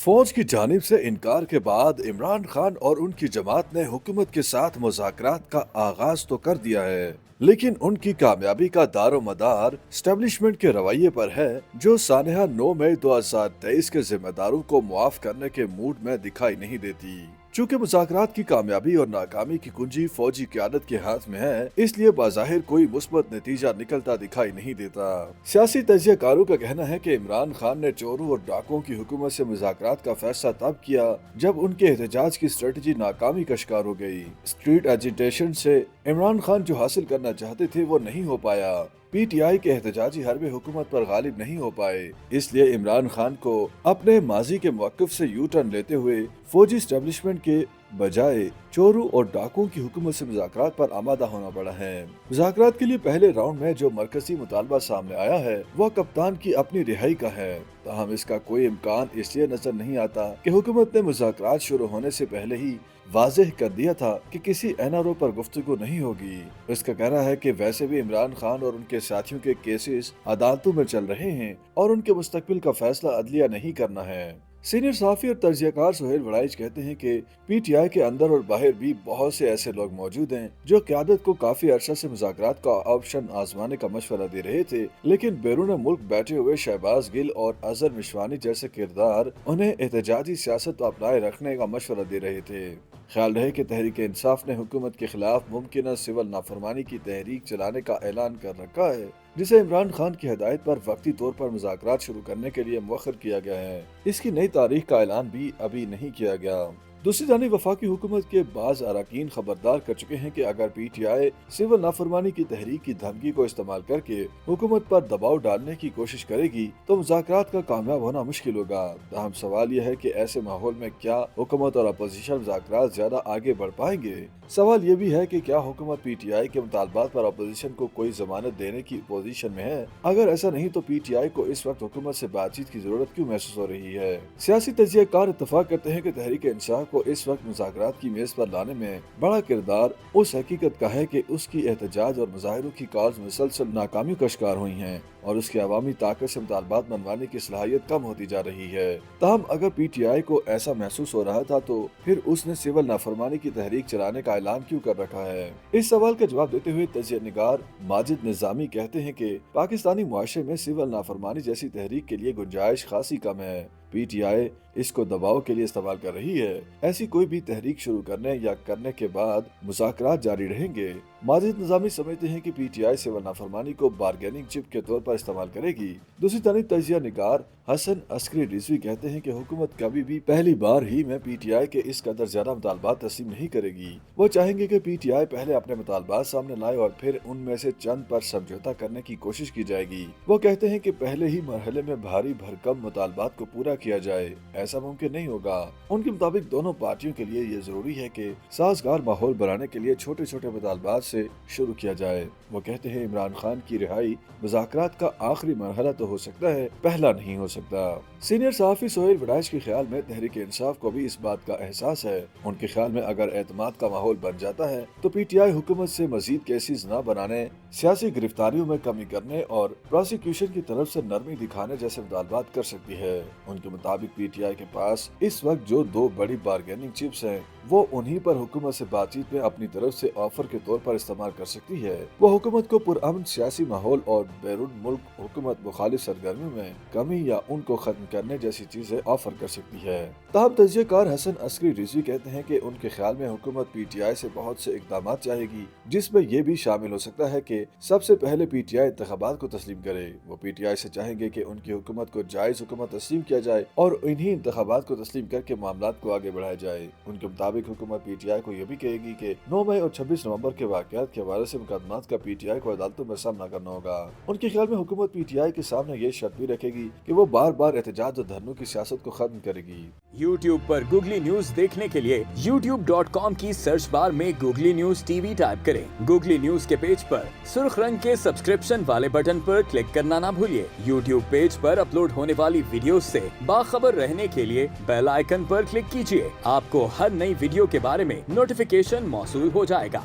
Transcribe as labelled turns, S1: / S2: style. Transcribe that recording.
S1: फौज की जानिब से इनकार के बाद इमरान खान और उनकी जमात ने हुकूमत के साथ मुज़ाकरात का आगाज तो कर दिया है, लेकिन उनकी कामयाबी का दारो मदार स्टैब्लिशमेंट के रवैये पर है, जो सानहा 9 मई 2023 के जिम्मेदारों को मुआफ करने के मूड में दिखाई नहीं देती। चूँकि मुज़ाकरात की कामयाबी और नाकामी की कुंजी फौजी क़यादत के हाथ में है, इसलिए बाज़ाहिर कोई मुस्बत नतीजा निकलता दिखाई नहीं देता। सियासी तजियाकारों का कहना है कि इमरान खान ने चोरों और डाकुओं की हुकूमत से मुज़ाकरात का फैसला तब किया जब उनके एहतजाज की स्ट्रेटजी नाकामी का शिकार हो गई। स्ट्रीट एजिटेशन से इमरान खान जो हासिल करना चाहते थे वो नहीं हो पाया। PTI के एहतजाजी हरबे हुकूमत पर गालिब नहीं हो पाए, इसलिए इमरान खान को अपने माजी के मौक़िफ़ से यू टर्न लेते हुए फौजी स्टैब्लिशमेंट के बजाय चोरों और डाकुओं की हुकूमत से मुज़ाकरात पर आमादा होना पड़ा है। मुज़ाकरात के लिए पहले राउंड में जो मरकजी मुतालबा सामने आया है वह कप्तान की अपनी रिहाई का है। ताहम इसका कोई इम्कान इसलिए नजर नहीं आता कि हुकूमत ने मुज़ाकरात शुरू होने से पहले ही वाज़ेह कर दिया था कि किसी NRO पर गुफ्तगू नहीं होगी। इसका कहना है कि वैसे भी इमरान खान और उनके साथियों के केसेस अदालतों में चल रहे हैं और उनके मुस्तकबिल का फैसला अदलिया नहीं करना है। सीनियर सहाफ़ी और तजियाकार सुहेल वड़ाइच कहते हैं कि PTI के अंदर और बाहर भी बहुत से ऐसे लोग मौजूद हैं जो क़यादत को काफी अरसा से मुज़ाकरात का ऑप्शन आजमाने का मशवरा दे रहे थे, लेकिन बैरून मुल्क बैठे हुए शहबाज गिल और अजहर मिशवानी जैसे किरदार उन्हें एहतजाजी सियासत अपनाए रखने का मशवरा दे रहे थे। ख्याल रहे कि तहरीक इंसाफ ने हुकूमत के खिलाफ मुमकिन सिविल नाफरमानी की तहरीक चलाने का ऐलान कर रखा है, जिसे इमरान खान की हिदायत पर वक्ती तौर पर मुज़ाकरात शुरू करने के लिए मुअख्खर किया गया है। इसकी नई तारीख का ऐलान भी अभी नहीं किया गया। दूसरी जानिब वफाकी हुकूमत के बाज़ अरकान खबरदार कर चुके हैं कि अगर PTI सिविल नाफरमानी की तहरीक की धमकी को इस्तेमाल करके हुकूमत पर दबाव डालने की कोशिश करेगी तो मुज़ाकरात का कामयाब होना मुश्किल होगा। ताहम सवाल यह है कि ऐसे माहौल में क्या हुकूमत और अपोजिशन मुज़ाकरात ज्यादा आगे बढ़ पाएंगे। सवाल ये भी है कि क्या हुकूमत PTI के मुतालबात पर अपोजिशन को कोई जमानत देने की पोजीशन में है। अगर ऐसा नहीं तो PTI को इस वक्त हुकूमत से बातचीत की जरूरत क्यों महसूस हो रही है। सियासी तजियाकार इत्तफाक करते हैं कि तहरीक इंसाफ को इस वक्त मुज़ाकरात की मेज पर लाने में बड़ा किरदार उस हकीकत का है कि उसकी एहतजाज और मुजाहिरों की कॉल्स मुसलसल नाकामियों का शिकार हुई हैं और उसकी अवामी ताकत से मुतालबात मनवाने की सलाहियत कम होती जा रही है। ताहम अगर PTI को ऐसा महसूस हो रहा था तो फिर उसने सिविल नाफरमानी की तहरीक चलाने का ऐलान क्यों कर रखा है। इस सवाल का जवाब देते हुए तजियानिगार माजिद निजामी कहते हैं कि पाकिस्तानी मुआशरे में सिविल नाफरमानी जैसी तहरीक के लिए गुंजाइश खासी कम है। PTI इसको दबाव के लिए इस्तेमाल कर रही है। ऐसी कोई भी तहरीक शुरू करने या करने के बाद मुज़ाकरात जारी रहेंगे। माजिद निजामी समझते हैं कि PTI सिविल नाफरमानी को बारगेनिंग चिप के तौर पर इस्तेमाल करेगी। दूसरी तरफ तजिया निगार हसन अस्करी रिजवी कहते हैं कि हुकूमत कभी भी पहली बार ही में PTI के इस कदर ज्यादा मुतालबात तस्लीम नहीं करेगी। वो चाहेंगे कि PTI पहले अपने मुतालबात सामने लाए और फिर उनमें से चंद पर समझौता करने की कोशिश की जाएगी। वो कहते हैं कि पहले ही मरहले में भारी भरकम मुतालबात को पूरा किया जाए, ऐसा मुमकिन नहीं होगा। उनके मुताबिक दोनों पार्टियों के लिए ये जरूरी है कि साजगार माहौल बनाने के लिए छोटे छोटे मुतालबात से शुरू किया जाए। वो कहते हैं इमरान खान की रिहाई मुज़ाकरात का आखिरी मरहला तो हो सकता है, पहला नहीं हो सकता। सीनियर सहाफ़ी सुहेल वड़ाइच के ख्याल में तहरीक इंसाफ को भी इस बात का एहसास है। उनके ख्याल में अगर एतमाद का माहौल बन जाता है तो PTI हुकूमत से मजीद केसेस न बनाने, सियासी गिरफ्तारियों में कमी करने और प्रोसिक्यूशन की तरफ से नरमी दिखाने जैसे मुतालबात कर सकती है। उनके मुताबिक PTI के पास इस वक्त जो दो बड़ी बारगेनिंग चिप्स हैं वो उन्हीं पर हुकूमत से बातचीत में अपनी तरफ से ऑफर के तौर पर इस्तेमाल कर सकती है। वो हुकूमत को पुरअमन सियासी माहौल और बैरून मुल्क हुकूमत मुखालिफ सरगर्मियों में कमी या उनको खत्म करने जैसी चीजें ऑफर कर सकती है। ताहम तजियाकार हसन अस्करी रिजवी कहते हैं कि उनके ख्याल में हुकूमत PTI से बहुत से इकदाम चाहेगी, जिसमें ये भी शामिल हो सकता है कि सबसे पहले PTI इंतखाबात को तस्लीम करे। वो PTI से चाहेंगे कि उनकी हुकूमत को जायज हुकूमत तस्लीम किया जाए और इन्हीं इंतखाबात को तस्लीम करके मामलात को आगे बढ़ाया जाए। उनके मुताबिक हुकूमत PTI को यह भी कहेगी कि 9 मई और 26 नवंबर के वाकयात के हवाले से मुकदमात का PTI को अदालतों में सामना करना होगा। उनके ख्याल में हुकूमत PTI के सामने ये शर्त भी रखेगी कि वो बार बार एहतजाज और धरनों की सियासत को खत्म करेगी।
S2: YouTube पर गूगली न्यूज देखने के लिए youtube.com की सर्च बार में गूगली न्यूज TV टाइप करें। गूगली न्यूज के पेज पर सुर्ख रंग के सब्सक्रिप्शन वाले बटन पर क्लिक करना ना भूलिए। YouTube पेज पर अपलोड होने वाली वीडियोस से बाखबर रहने के लिए बेल आइकन पर क्लिक कीजिए। आपको हर नई वीडियो के बारे में नोटिफिकेशन मौसूल हो जाएगा।